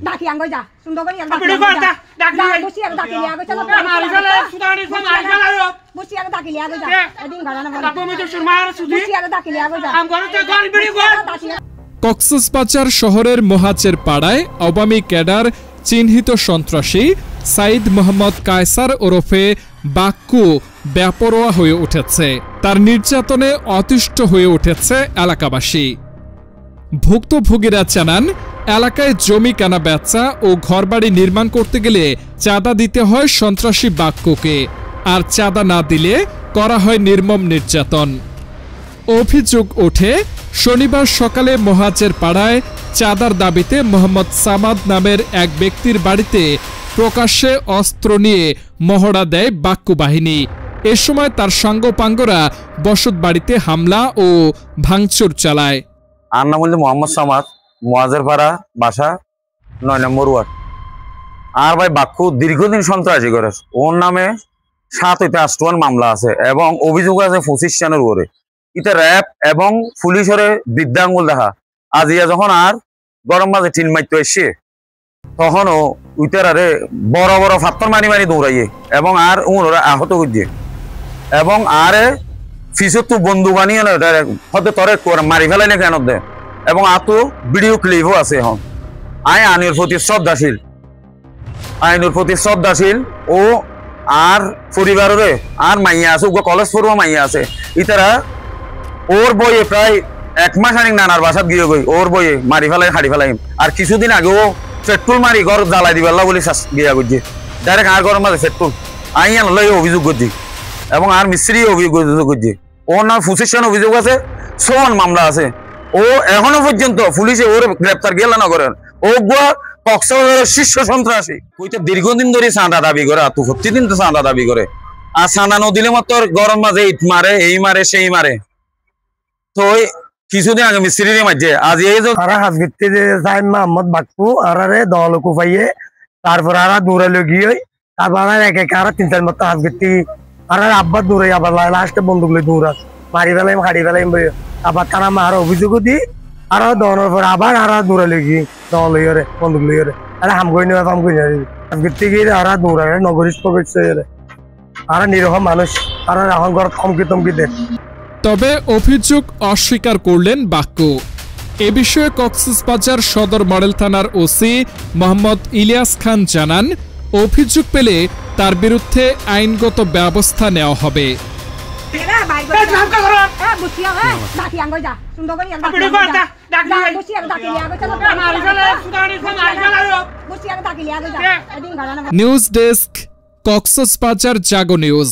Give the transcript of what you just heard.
ডাকি আঙ্গো যা সুন্দর করে ডাকি বসি আর ডাকি লিয়া গো চলো মারি ফেলে সুদানি ফোন মারি ফেলে বসি আর ডাকি লিয়া গো যা এদিন ঘরানা বল তুমি তো সুরমার সুদি বসি আর ডাকি লিয়া গো যা আম ঘরতে গাল বিড়ি গো কক্সবাজার শহরের মহাজের পাড়ায় আওয়ামী ক্যাডার চিহ্নিত সন্ত্রাসী সাইদ মোহাম্মদ কায়সার ওরফে বাক্কু বেপরোয়া হয়ে উঠেছে। তার নির্যাতনে অতিষ্ঠ হয়ে উঠেছে এলাকাবাসী। ভুক্তভোগীরা জানান, এলাকায় জমি কেনা বেচা ও ঘরবাড়ি নির্মাণ করতে গেলে চাঁদা দিতে হয় সন্ত্রাসী বাক্কুকে, আর চাঁদা না দিলে করা হয় নির্মম নির্যাতন। অভিযোগ ওঠে, শনিবার সকালে মহাজের পাড়ায় চাঁদার দাবিতে মোহাম্মদ সামাদ নামের এক ব্যক্তির বাড়িতে প্রকাশ্যে অস্ত্র নিয়ে মহড়া দেয় বাক্কু বাহিনী। এ সময় তার সাঙ্গপাঙ্গরা বসত বাড়িতে হামলা ও ভাঙচুর চালায়। আর নাম হল মোহাম্মদ সামাদ, মহাজের পাড়া, বাসা ৯ নম্বর ওয়ার্ড। আর ভাই বাক্কু দীর্ঘদিন সন্ত্রাসী করে, ওর নামে ৭ হইতে ৮টা মামলা আছে এবং অভিযোগ আছে ২৫ জনের উপরে। ইটা র্যাব এবং পুলিশের বৃদ্ধাঙ্গুল দেখা। আজ ইয়া যখন আর গরম মাঝে টিন মারতে এসছে, তখনও উইটারে বড় বড় ফাত্তর মারি মারি দৌড়াইয়ে এবং আর ওরা আহত করছে এবং আর ফিসত তো বন্দুক আনিয়ে হতে তরে মারি ফেলাই না কেন দে এবং আর তো ভিডিও ক্লিপও আছে। এখন আইনের প্রতি শ্রদ্ধাশীল, আইনের প্রতি শ্রদ্ধাশীল ও আর পরিবারের আর মাইয়া আছে, কলেজ পড়ুয়া মাইয়া আছে। ইতারা ওর বইয়ে প্রায় ১ মাস আনিক নানার বাসাত গিয়ে গই ওর বইয়ে মারি ফেলাই হাড়ি ফেলাই। আর কিছুদিন আগেও পেট্রোল মারি ঘর জ্বালাই দিবাল্লা বলে গিয়া করছি, ডাইরেক্ট আর ঘরের মাঝে পেট্রোল আইন অভিযোগ করছি এবং আর মিস্ত্রি অভিযোগ করছি। ওর নাম ২৫ জন অভিযোগ আছে, ৬ মামলা আছে। ও এখনো পর্যন্ত পুলিশে ওর গ্রেপ্তার গেল না করেন। ও কক্সবাজারের শীর্ষ সন্ত্রাসী। ওইটা দীর্ঘদিন ধরে চাঁদা দাবি করে, আর তো প্রতিদিন তো চাঁদা দাবি করে। আর চাঁদা নদিলে মাত্র গরম মাঝে ইট মারে, এই মারে সেই মারে। তো কিছুদিন আগে মিস্ত্রি মাঝে আজ এই তারা হাজগিতে যাই মোহাম্মদ বাক্কু আর দল কুপাইয়ে, তারপর আর দৌড়ালো গিয়ে তারপর এক এক আর ৩-৪ মতো হাজগিতি আর আব্বা দৌড়াই আবার লাস্টে বন্দুক লই দৌড়াস মারি ফেলাইম হাড়ি ফেলাইম আবার তারা আর অভিযোগও দি আর দনের পর আবার আর দৌড়ালো গিয়ে দল লইরে বন্দুক লইরে আর হাম করি না ফাম করি না হাজগিতে গিয়ে আর দৌড়ায় নগরীশ প্রবেশ আর নিরীহ মানুষ আর এখন ঘর থমকি থমকি দেয়। তবে অভিযোগ অস্বীকার করলেন বাক্কু। এ বিষয়ে কক্সবাজার সদর মডেল থানার ওসি মোহাম্মদ ইলিয়াস খান জানান, অভিযোগ পেলে তার বিরুদ্ধে আইনগত ব্যবস্থা নেওয়া হবে। নিউজ ডেস্ক, কক্সবাজার জাগো নিউজ।